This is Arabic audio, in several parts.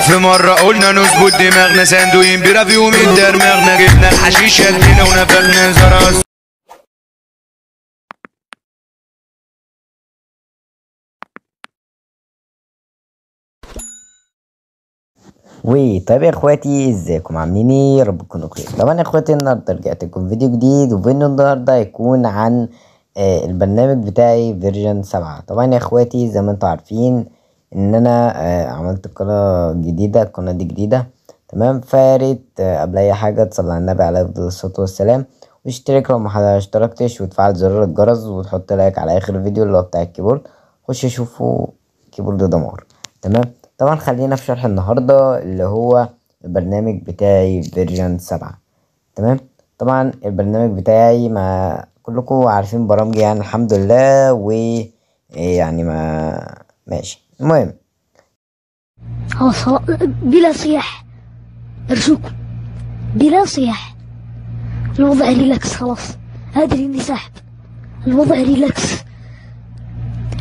في مرة قلنا نظبط دماغنا سندوين بيرا فيهم الدرماغنا جبنا الحشيش شدنا ونفخنا زرس. طيب يا اخواتي، ازيكم عاملين ايه؟ يا رب تكونوا بخير. طبعا يا اخواتي النهارده رجعت لكم فيديو جديد، وفيديو النهارده هيكون عن البرنامج بتاعي فيرجن 7. طبعا يا اخواتي زي ما انتم عارفين ان انا عملت قناه جديده، القناه دي جديده تمام. فياريت قبل اي حاجه تصلي على النبي عليه افضل الصلاه والسلام، واشترك لو ما اشتركتش، وتفعل زر الجرس، وتحط لايك على اخر الفيديو اللي هو بتاع الكيبورد. خش شوفوا كيبورد دمار تمام. طبعا خلينا في شرح النهارده اللي هو البرنامج بتاعي فيرجن 7 تمام. طبعا البرنامج بتاعي ما كلكم عارفين برامجي يعني الحمد لله، و يعني ما ماشي. المهم بلا صياح ارجوكم، بلا صياح. الوضع ريلاكس خلاص، ادري اني ساحب. الوضع ريلاكس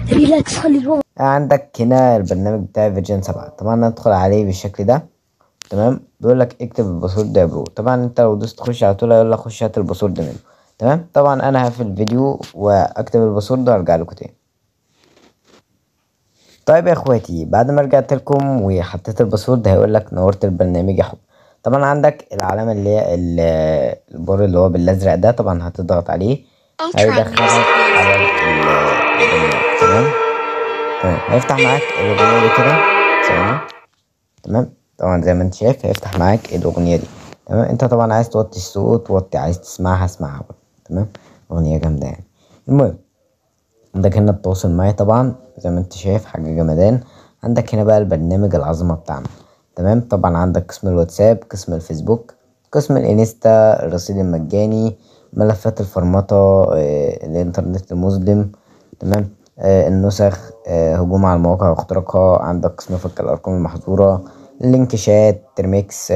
ريلاكس، خلي الوضع. عندك هنا البرنامج بتاعي فيرجن 7. طبعا ندخل عليه بالشكل ده تمام. بيقول لك اكتب الباسورد يا برو. طبعا انت لو دوست تخش على طول هيقول لك خش هات الباسورد منه تمام. طبعا انا هقفل الفيديو واكتب الباسورد وارجع لكم تاني. طيب يا اخواتي بعد ما رجعت لكم وحطيت الباسورد هيقول لك نورت البرنامج يا حب. طبعا عندك العلامه اللي هي البار اللي هو بالازرق ده، طبعا هتضغط عليه هيدخلك على البرنامج تمام. هيفتح معاك الاغنيه دي كده ثواني تمام. طبعا زي ما انت شايف هيفتح معاك الاغنيه دي تمام. انت طبعا عايز توطي الصوت وطي، عايز تسمعها اسمعها تمام. اغنيه جامده يعني. المهم عندك هنا التواصل معايا، طبعا زي ما انت شايف حاجة جمدان. عندك هنا بقى البرنامج العظمة بتاعنا تمام. طبعا عندك قسم الواتساب، قسم الفيسبوك، قسم الانستا، الرصيد المجاني، ملفات الفرمطة، الانترنت المظلم تمام، النسخ، هجوم على المواقع واختراقها. عندك قسم فك الارقام المحظورة، لينك شات، ترميكس،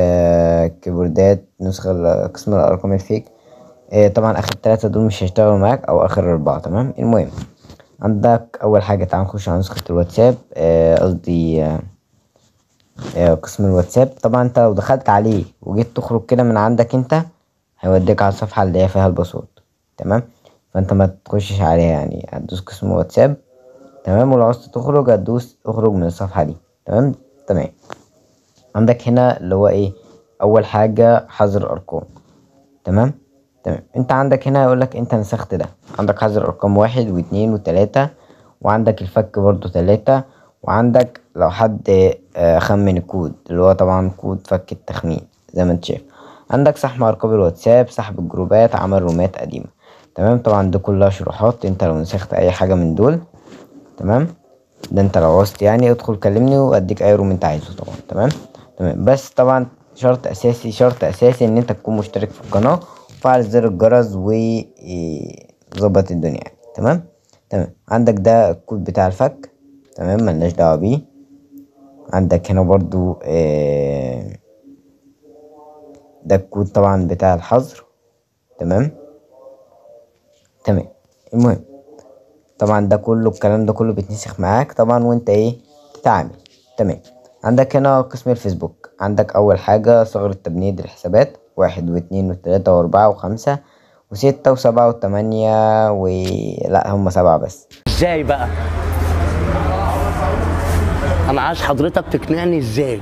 كيبوردات، نسخة قسم الارقام الفيك. طبعا اخر 3 دول مش هيشتغلوا معاك، او اخر 4 تمام. المهم عندك اول حاجه تعال نخش على نسخه الواتساب، قصدي قسم الواتساب. طبعا انت لو دخلت عليه وجيت تخرج كده من عندك انت هيوديك على الصفحه اللي هي فيها الباسورد تمام. فانت ما تخشش عليها، يعني هتدوس قسم واتساب تمام. ولو عاوز تخرج هتدوس اخرج من الصفحه دي تمام. عندك هنا اللي هو ايه، اول حاجه حظر ارقام تمام. انت عندك هنا يقولك انت نسخت ده. عندك حظر ارقام 1 و2 و3، وعندك الفك برضو 3، وعندك لو حد خمن الكود اللي هو طبعا كود فك التخمين زي ما انت شايف. عندك سحب ارقام الواتساب، سحب الجروبات، عمل رومات قديمة تمام. طبعا دي كلها شروحات، انت لو نسخت اي حاجة من دول تمام. ده انت لو عوزت يعني ادخل كلمني واديك اي روم انت عايزه طبعا تمام. بس طبعا شرط اساسي ان انت تكون مشترك في القناة وفعل زر الجرس وظبط الدنيا يعني تمام. عندك ده الكود بتاع الفك تمام، ملناش دعوة بيه. عندك هنا برضو ده الكود طبعا بتاع الحظر تمام. المهم طبعا ده كله الكلام ده كله بيتنسخ معاك طبعا وانت ايه تتعامل تمام. عندك هنا قسم الفيسبوك. عندك اول حاجة صغر التبنيد الحسابات 1 و2 و3 و4 و5 و6 و7 و8 لا هم 7 بس. ازاي بقى؟ انا عايز حضرتك تقنعني ازاي.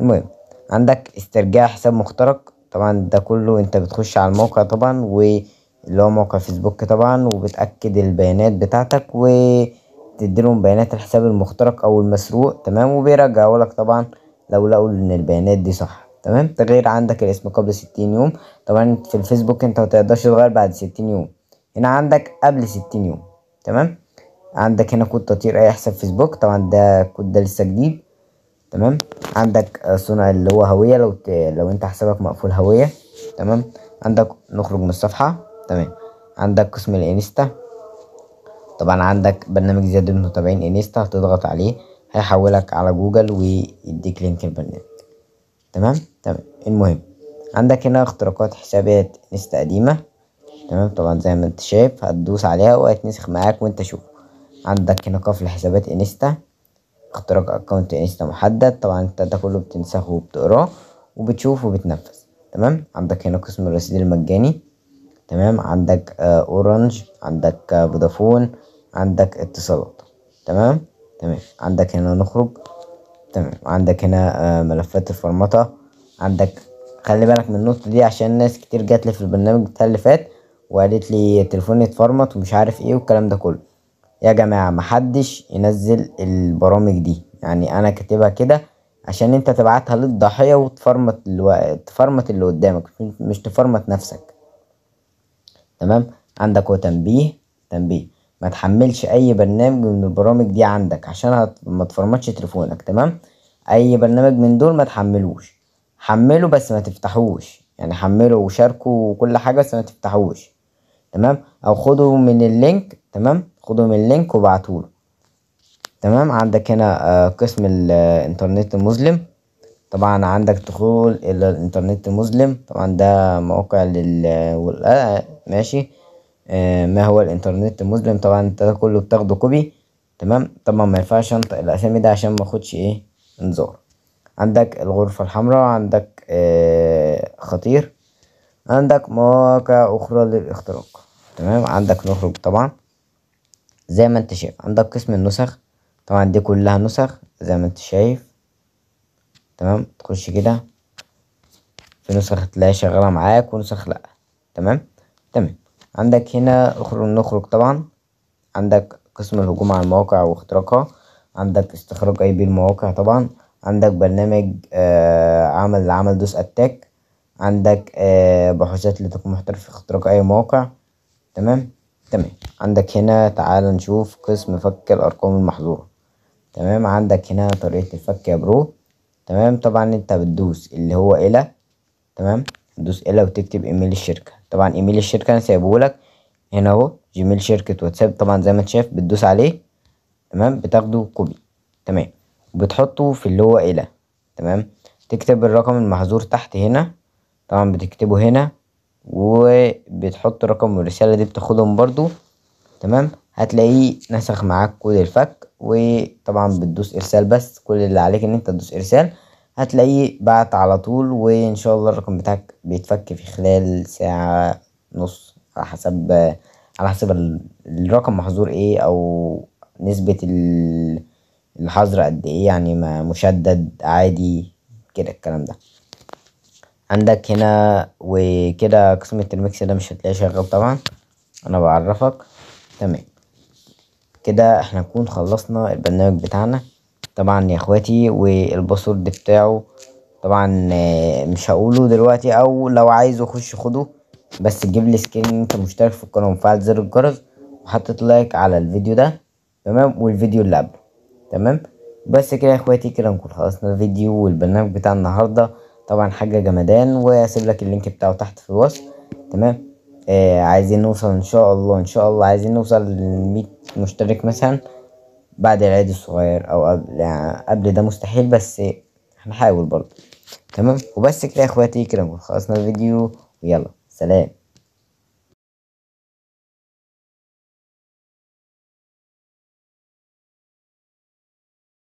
المهم عندك استرجاع حساب مخترق. طبعا ده كله انت بتخش على الموقع طبعا، واللي هو موقع فيسبوك طبعا، وبتأكد البيانات بتاعتك وتديلهم بيانات الحساب المخترق او المسروق تمام. وبيرجعوا لك طبعا لو لقوا ان البيانات دي صح تمام. تغيير عندك الاسم قبل 60 يوم. طبعا في الفيسبوك انت متقدرش تغير بعد 60 يوم، هنا عندك قبل 60 يوم تمام. عندك هنا كود تطهير اي حساب فيسبوك. طبعا ده الكود ده لسه جديد تمام. عندك صنع اللي هو هوية لو انت حسابك مقفول هوية تمام. عندك نخرج من الصفحة تمام. عندك قسم الانستا. طبعا عندك برنامج زيادة المتابعين انستا، هتضغط عليه هيحولك على جوجل ويديك لينك البرنامج تمام. المهم عندك هنا اختراقات حسابات انستا قديمة تمام. طبعا زي ما انت شايف هتدوس عليها وهتنسخ معاك وانت شوف. عندك هنا قفل حسابات انستا اختراق اكونت انستا محدد. طبعا انت ده كله بتنسخه وبتقراه وبتشوفه وبتنفذ. تمام. عندك هنا قسم الرصيد المجاني. تمام. عندك اورنج، عندك فودافون، عندك اتصالات. تمام. عندك هنا نخرج. تمام. عندك هنا ملفات الفرمطة. عندك خلي بالك من النقطة دي عشان ناس كتير جات لي في البرنامج بتاع اللي فات وقالت لي تليفوني اتفرمط ومش عارف ايه والكلام ده كله. يا جماعة محدش ينزل البرامج دي، يعني انا كاتبها كده عشان انت تبعتها للضحية وتفرمط تفرمط اللي قدامك، مش تفرمط نفسك. تمام. عندك هو تنبيه ما تحملش اي برنامج من البرامج دي عندك عشان ما تفرمطش تليفونك. تمام. اي برنامج من دول ما تحملوش، حمله بس ما تفتحوش، يعني حمله وشاركه وكل حاجة بس ما تفتحوش. تمام. او خده من اللينك. تمام. خده من اللينك وابعتهوله. تمام. عندك هنا قسم الانترنت المظلم. طبعا عندك دخول الى الانترنت المظلم. طبعا ده موقع ماشي. ما هو الانترنت المظلم؟ طبعا انت ده كله بتاخده كوبي. تمام. طبعا ما ينفعش انطق الاسامي ده عشان ما اخدش انذار. عندك الغرفة الحمراء. عندك خطير. عندك مواقع اخرى للاختراق. تمام. عندك نخرج طبعا زي ما انت شايف. عندك قسم النسخ. طبعا دي كلها نسخ زي ما انت شايف. تمام. تخش كده في نسخ تلاقيها شغالة معاك ونسخ لأ. تمام. عندك هنا نخرج طبعا. عندك قسم الهجوم على المواقع واختراقها. عندك استخراج IP المواقع طبعا. عندك برنامج عمل دوس اتاك. عندك بحوثات لتكون محترف في اختراق اي موقع. تمام. عندك هنا تعال نشوف قسم فك الارقام المحظورة. تمام. عندك هنا طريقة الفك يا برو. تمام. طبعا انت بتدوس اللي هو الى. تمام. تدوس الى وتكتب ايميل الشركة. طبعا ايميل الشركة انا سايبهولك هنا اهو، جيميل شركة واتساب. طبعا زي ما انت شايف بتدوس عليه. تمام. بتاخده كوبي. تمام. وبتحطه في اللي هو الى. تمام. تكتب الرقم المحظور تحت هنا. طبعا بتكتبه هنا وبتحط رقم الرسالة دي بتاخدهم برضو. تمام. هتلاقيه نسخ معاك كود الفك. وطبعا بتدوس ارسال، بس كل اللي عليك ان انت تدوس ارسال هتلاقيه بعت على طول. وان شاء الله الرقم بتاعك بيتفك في خلال ساعة نص على حسب الرقم محظور ايه او نسبة الحظر قد ايه، يعني ما مشدد عادي كده الكلام ده. عندك هنا وكده قسم الترميكس ده مش هتلاقيه شغال طبعا، انا بعرفك. تمام. كده احنا نكون خلصنا البرنامج بتاعنا طبعا يا اخواتي. والباسورد بتاعه طبعا مش هقوله دلوقتي، او لو عايزه خش خده، بس تجيب لي سكرين ان انت مشترك في القناه ومفعل زر الجرس وحطيت لايك على الفيديو ده. تمام. والفيديو اللي قبله. تمام. بس كده يا اخواتي كده نكون خلصنا الفيديو والبرنامج بتاع النهارده. طبعا حاجه جمدان، وهسيب لك اللينك بتاعه تحت في الوصف. تمام. عايزين نوصل ان شاء الله عايزين نوصل ل100 مشترك مثلا بعد العيد الصغير او قبل، يعني قبل ده مستحيل بس هنحاول برضه. تمام. وبس كده يا اخواتي كده نكون خلصنا الفيديو، ويلا سلام.